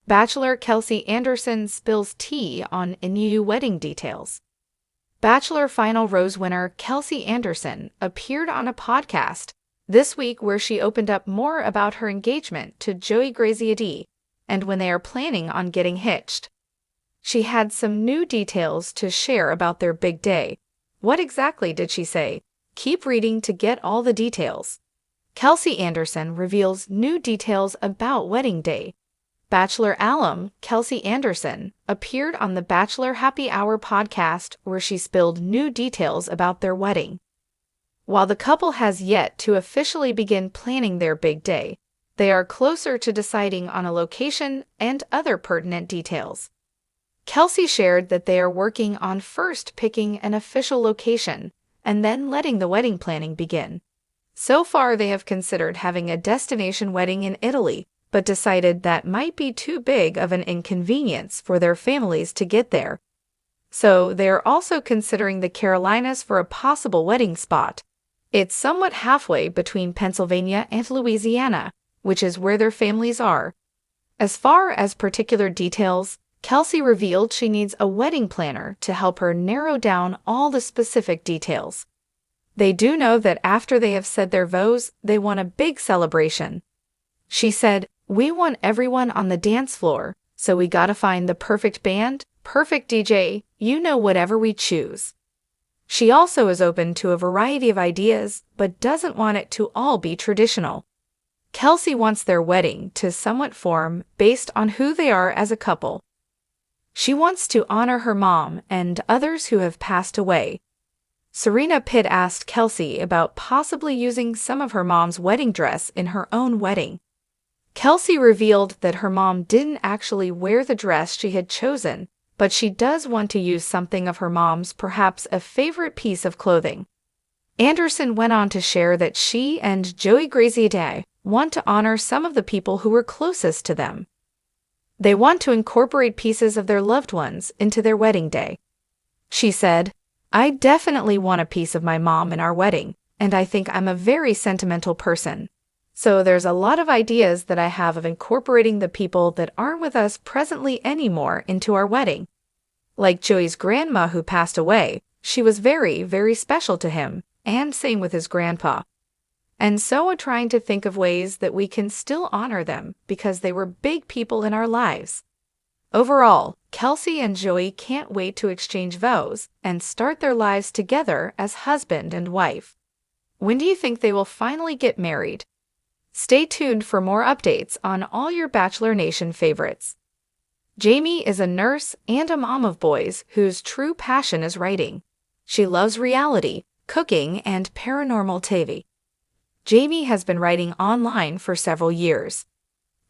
Bachelor Kelsey Anderson spills tea on new wedding details. Bachelor Final Rose winner Kelsey Anderson appeared on a podcast this week where she opened up more about her engagement to Joey Graziadei and when they are planning on getting hitched. She had some new details to share about their big day. What exactly did she say? Keep reading to get all the details. Kelsey Anderson reveals new details about wedding day. Bachelor alum Kelsey Anderson appeared on the Bachelor Happy Hour podcast where she spilled new details about their wedding. While the couple has yet to officially begin planning their big day, they are closer to deciding on a location and other pertinent details. Kelsey shared that they are working on first picking an official location and then letting the wedding planning begin. So far, they have considered having a destination wedding in Italy, but decided that might be too big of an inconvenience for their families to get there. So they are also considering the Carolinas for a possible wedding spot. It's somewhat halfway between Pennsylvania and Louisiana, which is where their families are. As far as particular details, Kelsey revealed she needs a wedding planner to help her narrow down all the specific details. They do know that after they have said their vows, they want a big celebration. She said, "We want everyone on the dance floor, so we gotta find the perfect band, perfect DJ, whatever we choose." She also is open to a variety of ideas, but doesn't want it to all be traditional. Kelsey wants their wedding to somewhat form based on who they are as a couple. She wants to honor her mom and others who have passed away. Serena Pitt asked Kelsey about possibly using some of her mom's wedding dress in her own wedding. Kelsey revealed that her mom didn't actually wear the dress she had chosen, but she does want to use something of her mom's, perhaps a favorite piece of clothing. Anderson went on to share that she and Joey Graziadei want to honor some of the people who were closest to them. They want to incorporate pieces of their loved ones into their wedding day. She said, "I definitely want a piece of my mom in our wedding, and I think I'm a very sentimental person. So there's a lot of ideas that I have of incorporating the people that aren't with us presently anymore into our wedding. Like Joey's grandma who passed away, she was very, very special to him, and same with his grandpa. And so we're trying to think of ways that we can still honor them because they were big people in our lives." Overall, Kelsey and Joey can't wait to exchange vows and start their lives together as husband and wife. When do you think they will finally get married? Stay tuned for more updates on all your Bachelor Nation favorites. Jamie is a nurse and a mom of boys whose true passion is writing. She loves reality, cooking, and paranormal TV. Jamie has been writing online for several years.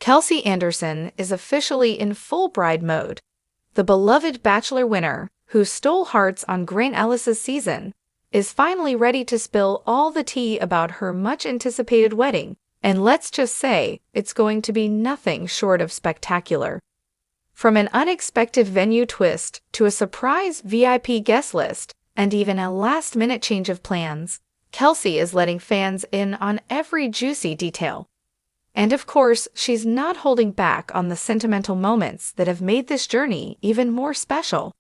Kelsey Anderson is officially in full bride mode. The beloved Bachelor winner, who stole hearts on Grant Ellis's season, is finally ready to spill all the tea about her much-anticipated wedding, and let's just say it's going to be nothing short of spectacular. From an unexpected venue twist to a surprise VIP guest list, and even a last-minute change of plans, Kelsey is letting fans in on every juicy detail. And of course, she's not holding back on the sentimental moments that have made this journey even more special.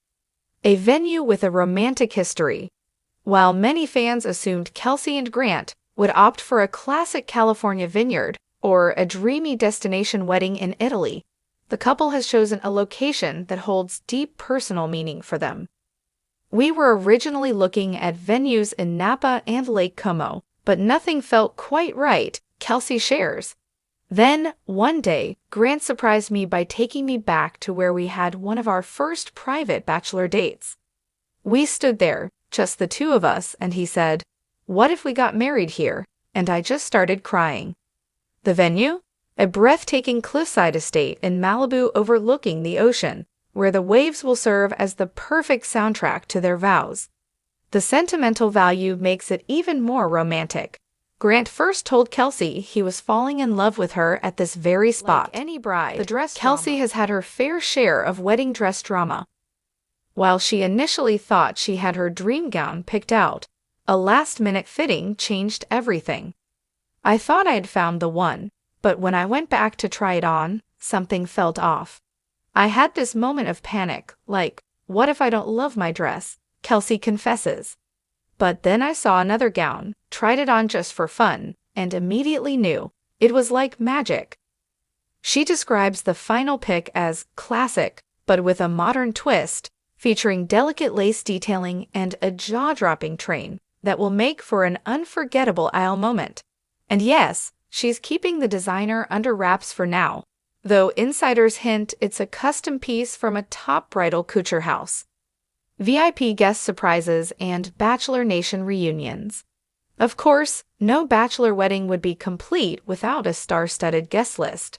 A venue with a romantic history. While many fans assumed Kelsey and Grant would opt for a classic California vineyard or a dreamy destination wedding in Italy, the couple has chosen a location that holds deep personal meaning for them. "We were originally looking at venues in Napa and Lake Como, but nothing felt quite right," Kelsey shares. "Then, one day, Grant surprised me by taking me back to where we had one of our first private bachelor dates. We stood there, just the two of us, and he said, 'What if we got married here?' And I just started crying." The venue? A breathtaking cliffside estate in Malibu overlooking the ocean, where the waves will serve as the perfect soundtrack to their vows. The sentimental value makes it even more romantic. Grant first told Kelsey he was falling in love with her at this very spot. Like any bride, Kelsey has had her fair share of wedding dress drama. While she initially thought she had her dream gown picked out, a last-minute fitting changed everything. "I thought I had found the one, but when I went back to try it on, something felt off. I had this moment of panic, like, what if I don't love my dress? Kelsey confesses. But then I saw another gown, tried it on just for fun, and immediately knew. It was like magic. She describes the final pick as classic, but with a modern twist, featuring delicate lace detailing and a jaw-dropping train that will make for an unforgettable aisle moment. And yes, she's keeping the designer under wraps for now, though insiders hint it's a custom piece from a top bridal couture house. VIP guest surprises and Bachelor Nation reunions. Of course, no bachelor wedding would be complete without a star-studded guest list.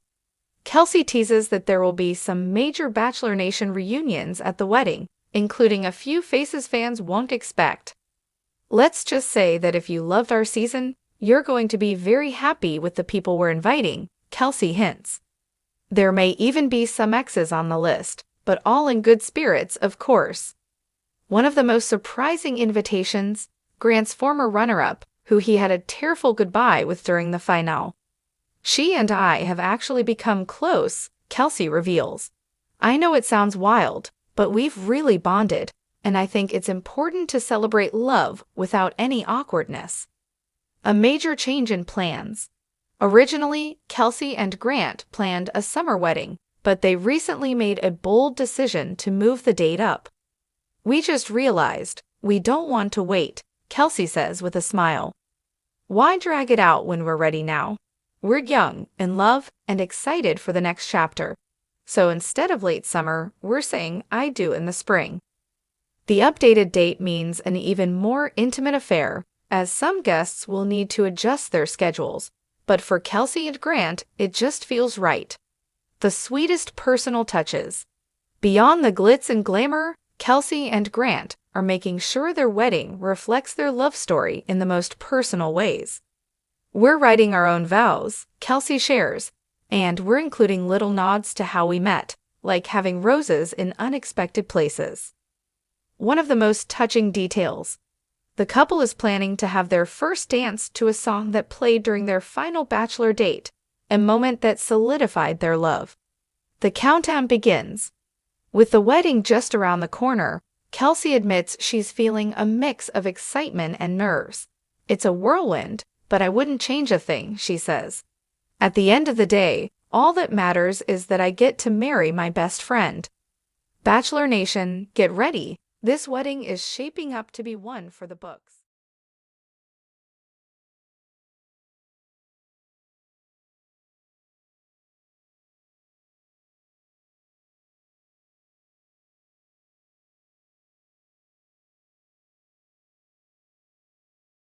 Kelsey teases that there will be some major Bachelor Nation reunions at the wedding, including a few faces fans won't expect. Let's just say that if you loved our season, you're going to be very happy with the people we're inviting, Kelsey hints. There may even be some exes on the list, but all in good spirits, of course. One of the most surprising invitations, Grant's former runner-up, who he had a tearful goodbye with during the finale. She and I have actually become close, Kelsey reveals. I know it sounds wild, but we've really bonded, and I think it's important to celebrate love without any awkwardness. A major change in plans. Originally, Kelsey and Grant planned a summer wedding, but they recently made a bold decision to move the date up. We just realized we don't want to wait, Kelsey says with a smile. Why drag it out when we're ready now? We're young, in love, and excited for the next chapter. So instead of late summer, we're saying I do in the spring. The updated date means an even more intimate affair, as some guests will need to adjust their schedules. But for Kelsey and Grant, it just feels right. The sweetest personal touches. Beyond the glitz and glamour, Kelsey and Grant are making sure their wedding reflects their love story in the most personal ways. We're writing our own vows, Kelsey shares, and we're including little nods to how we met, like having roses in unexpected places. One of the most touching details. The couple is planning to have their first dance to a song that played during their final bachelor date, a moment that solidified their love. The countdown begins. With the wedding just around the corner, Kelsey admits she's feeling a mix of excitement and nerves. It's a whirlwind, but I wouldn't change a thing, she says. At the end of the day, all that matters is that I get to marry my best friend. Bachelor Nation, get ready. This wedding is shaping up to be one for the books.